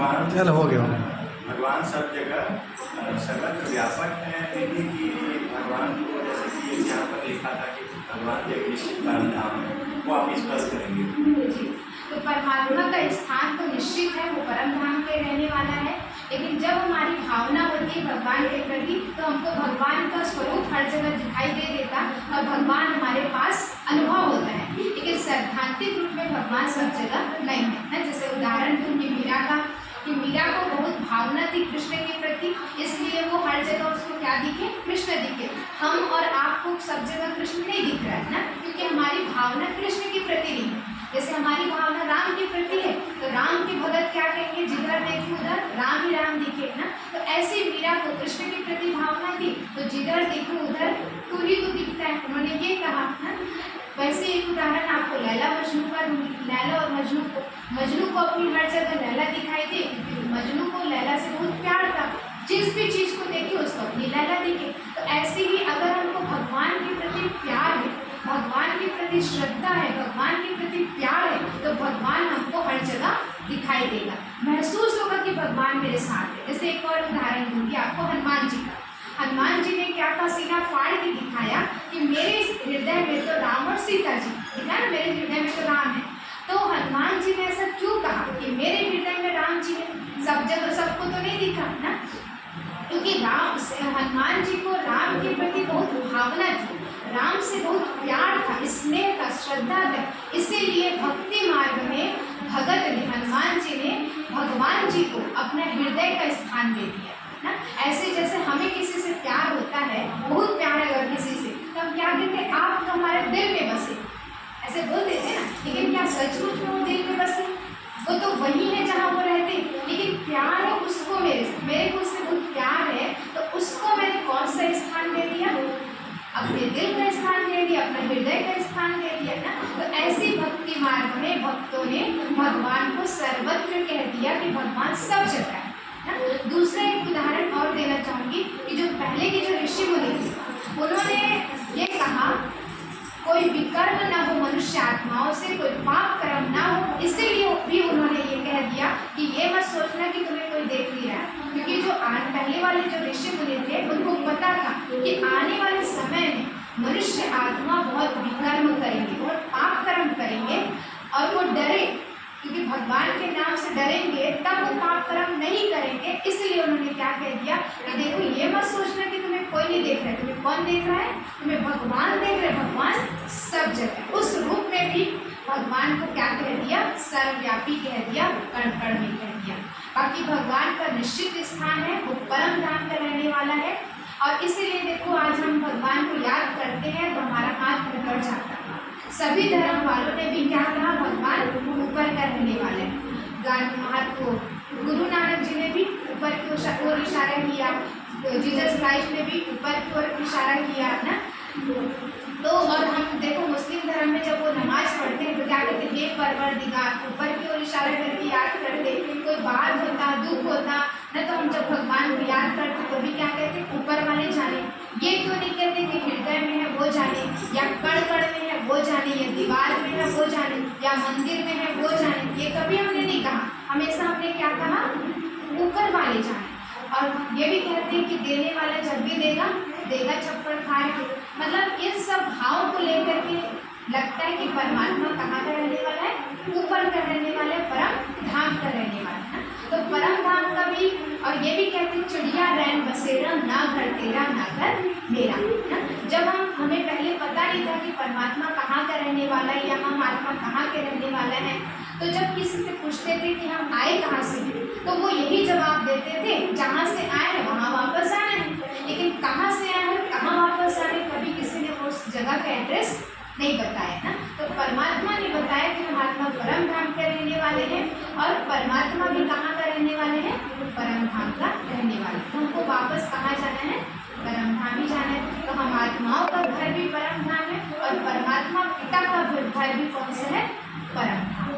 भगवान चल हो गया। भगवान सब जगह सर्वत्र व्यापक है, लेकिन कि भगवान को जैसे कि यहाँ पर लिखा था कि भगवान के एक निश्चित परम धाम है, वो आप स्पष्ट करेंगे। जी, तो परमात्मा का स्थान तो निश्चित है, वो परम धाम पे रहने वाला है। लेकिन जब हमारी भावना होती है भगवान के प्रति, तो हमको भगवान का स्वरूप हर जगह दिखाई दे देता और भगवान हमारे पास अनुभव होता है। लेकिन सैद्धांतिक रूप में भगवान सब जगह नहीं है ना। जैसे उदाहरण दूँ कि मीरा का, कि मीरा को बहुत भावना थी कृष्ण के प्रति, इसलिए वो हर जगह उसको क्या दिखे, कृष्ण दिखे। हम और आपको सब जगह कृष्ण नहीं दिख रहा है ना, क्योंकि हमारी भावना कृष्ण के प्रति नहीं है। जैसे हमारी भावना राम के प्रति है, तो राम के भगत क्या कहेंगे, जिधर देखे उधर राम ही राम दिखे ना। तो ऐसे मीरा को कृष्ण के प्रति भावना थी, तो जिधर देखो उधर तू ही तो दिखता है, उन्होंने ये कहा ना। वैसे एक उदाहरण आपको लैला मजनू का दूंगी। लैला और मजनू को अपनी हर जगह लैला दिखाई दे, क्योंकि मजनू को लैला से बहुत प्यार था, जिस भी चीज़ को देखे उसको अपनी लैला दिखे। तो ऐसे ही अगर हमको भगवान के प्रति प्यार है, भगवान के प्रति श्रद्धा है, भगवान के प्रति प्यार है, तो भगवान हमको हर जगह दिखाई देगा, महसूस होगा कि भगवान मेरे साथ है। जैसे एक और उदाहरण दूंगी आपको हनुमान जी का। हनुमान जी ने क्या था, सीना फाड़ के दिखाया कि मेरे हृदय में तो राम और सीता जी दिखा ना, मेरे हृदय में तो राम है। तो हनुमान जी ने ऐसा क्यों कहा कि मेरे हृदय में राम जी है, सब जगह सबको तो नहीं दिखा ना, क्योंकि राम से हनुमान जी को राम के प्रति बहुत भावना थी, राम से बहुत प्यार था, स्नेह था, श्रद्धा था। इसीलिए भक्ति मार्ग में भगत ने, हनुमान जी ने भगवान जी को अपने हृदय का स्थान दे दिया ना। ऐसे जैसे हमें किसी से प्यार होता है, बहुत प्यार है अगर किसी से, तो हम क्या कहते हैं, आप तो हमारे दिल में बसे, ऐसे बोल देते हैं ना। लेकिन क्या सचमुच में वो दिल में बसे? वो तो वही है जहाँ वो रहते, लेकिन प्यार है उसको मेरे से, मेरे को उससे बहुत प्यार है, तो उसको मैंने कौन सा स्थान दे दिया, अपने दिल का स्थान दे दिया, अपने हृदय का स्थान दे दिया ना। तो ऐसी भक्ति मार्ग में भक्तों ने भगवान को सर्वत्र कह दिया कि भगवान सब जगह है ना। दूसरा एक उदाहरण और देना चाहूँगी कि जो पहले के जो ऋषि मुनि थे, उन्होंने ये कहा कोई विकर्म न हो मनुष्य आत्माओं से, कोई पाप कर्म ना हो। इसीलिए भी उन्होंने ये कह दिया कि ये मत सोचना कि तुम्हें कोई देख नहीं रहा है, क्योंकि जो पहले वाले जो ऋषि मुनि थे उनको पता था कि आने वाले समय में मनुष्य आत्मा बहुत विकर्म करेंगे, बहुत पाप कर्म करेंगे, और वो डरे, क्योंकि भगवान के नाम से डरेंगे तब वो पाप कर्म नहीं करेंगे। इसलिए उन्होंने क्या कह दिया कि देखो ये मत सोचना कि तुम्हें कोई नहीं देख रहा है, तुम्हें कौन देख रहा है, तुम्हें भगवान देख रहे, भगवान सब जगह। उस रूप में भी भगवान को क्या कह दिया, सर्वव्यापी कह दिया, कण कण में कह दिया। बाकी भगवान का निश्चित स्थान है, वो परम धाम का रहने वाला है। और इसीलिए देखो आज हम भगवान को याद करते हैं तो हमारा हाथ ऊपर जाता है। सभी धर्म वालों ने भी क्या कहा, भगवान ऊपर का रहने वाले हैं। गांधी महात्मा गुरु नानक जी ने भी ऊपर की ओर इशारा किया, जीसस क्राइस्ट ने भी ऊपर की ओर इशारा किया ना। तो और हम देखो मुस्लिम धर्म में जब वो नमाज पढ़ते हैं तो क्या कहते हैं, हे परवरदिगार, ऊपर की ओर इशारा करके याद करते। कोई बात होता, दुख होता ना, तो हम जब भगवान को याद करते तो भी क्या कहते हैं, ऊपर वाले जाने। ये क्यों नहीं कहते कि हृदय में है वो जाने, या कण कण में है वो जाने, या दीवार में है वो जाने, या मंदिर में है वो जाने। ये कभी हमने नहीं कहा, हमेशा हमने क्या कहा, ऊपर वाले जाने। और ये भी कहते हैं कि देने वाला जब भी देगा, देगा छप्पड़ फाड़ के। मतलब इन सब भाव को लेकर के लगता है कि परमात्मा कहाँ का रहने वाला है, ऊपर का रहने वाला है, परम धाम का रहने वाला है ना। तो परम धाम का भी, और ये भी कहते हैं चिड़िया रैन बसेरा, ना घर तेरा ना घर मेरा ना। जब हमें पहले पता नहीं था कि परमात्मा कहाँ का रहने वाला है या हम आत्मा कहाँ के रहने वाला है, तो जब किसी से पूछते थे कि हम आए कहाँ से, तो वो यही जवाब देते थे, जहाँ से आए हैं वहाँ वापस आना है। लेकिन कहाँ से आए हैं, कहाँ वापस आए, कभी किसी ने उस जगह का एड्रेस नहीं बताया ना। तो परमात्मा ने बताया कि हम आत्मा परम धाम के रहने वाले हैं, और परमात्मा भी कहाँ का रहने वाले हैं, परम धाम का रहने वाले। तो हमको वापस कहाँ जाना है, परम धाम ही जाना है। तो हम आत्माओं का घर भी परम धाम है, और परमात्मा पिता का घर भी कौन सा है, परम धाम।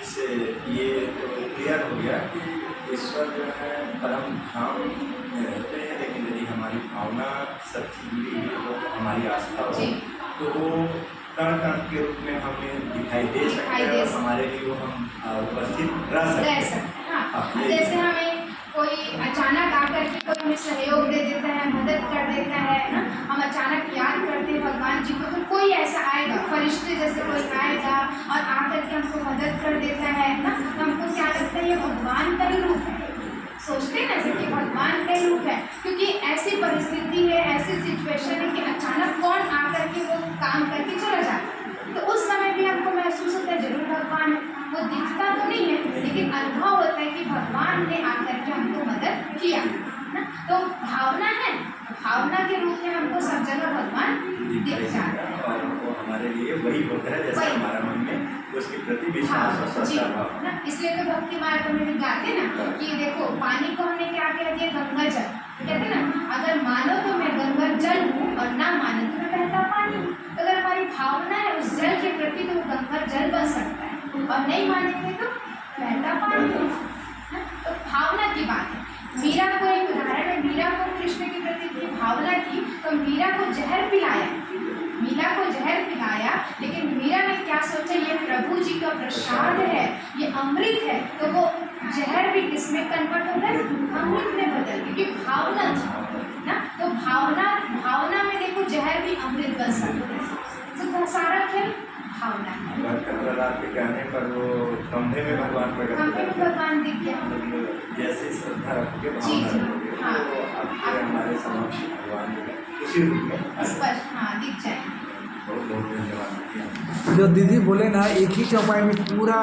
इससे ये तो क्लियर हो गया कि ईश्वर जो है परम धाम में रहते हैं, लेकिन यदि हमारी भावना सच्ची जुड़ी है, वो हमारी आस्था हो, तो वो कण कण के रूप में हमें दिखाई दे सकते दिखाई हैं दे और सकते हमारे लिए वो हम उपस्थित रह सकते रह हैं। सकते हैं। हाँ, हाँ, जैसे हमें कोई अचानक आकर के कोई हमें सहयोग दे देता है, मदद कर देता है ना, हम अचानक याद करते हैं भगवान जी को, तो कोई ऐसा आएगा, फरिश्ते जैसे कोई आएगा और आकर के हमको मदद कर देता है ना, तो हमको क्या लगता है ये भगवान का ही रूप है। सोचते हैं ना ऐसे कि भगवान का ही रूप है, क्योंकि ऐसी परिस्थिति है, ऐसी सिचुएशन है कि अचानक कौन आकर के वो काम करके चला जाता है, तो उस समय भी हमको महसूस होता है जरूर भगवान है। वो दिखता तो नहीं है, लेकिन अनुभव होता है कि भगवान ने आकर के हमको मदद किया ना। तो भावना है, भावना के रूप में हमको सब जगह भगवान दिख जाता है। और वो हमारे लिए वही होता है जैसे वही। हमारा मन में उसके प्रति विश्वास और हाँ जी श्रद्धा भाव। ना, इसलिए तो भक्ति मार्ग में भी गाते ना कि देखो पानी को हमने क्या कह दिया, गंगा जल। कहते ना अगर मानो तो मैं गंगा जल हूँ और ना मानो तो मैं बहता पानी हूँ। तो अगर हमारी भावना है उस जल के प्रति तो वो गंगा जल बन सकता है, और नहीं मानेंगे तो बहता पानी है ना। तो भावना की बात है। मीरा को एक उदाहरण है, मीरा को कृष्ण के प्रति इतनी भावना थी तो मीरा को जहर पिलाया, मीरा को जहर पिलाया, लेकिन मीरा ने क्या सोचा, ये प्रभु जी का प्रसाद है, ये अमृत है, तो वो जहर भी किसमें कन्वर्ट हो गया, अमृत में बदल गई, क्योंकि भावना थी ना। तो भावना में देखो जहर भी अमृत बन सकता है। तो सारा खेल भावना है। प्रहलाद के कहने पर वो खंभे में भगवान प्रकट हो खंभे में जाते हैं। भगवान दिख गया। मतलब जैसे श्रद्धा रखोगे, जी, भावना जी, रखोगे, हाँ। तो आपके हमारे समक्ष भगवान जो है उसी रूप में आ जाते हैं। स्पष्ट हाँ दिख जाएंगे। बहुत बहुत धन्यवाद। जो दीदी बोले ना, एक ही चौपाई में पूरा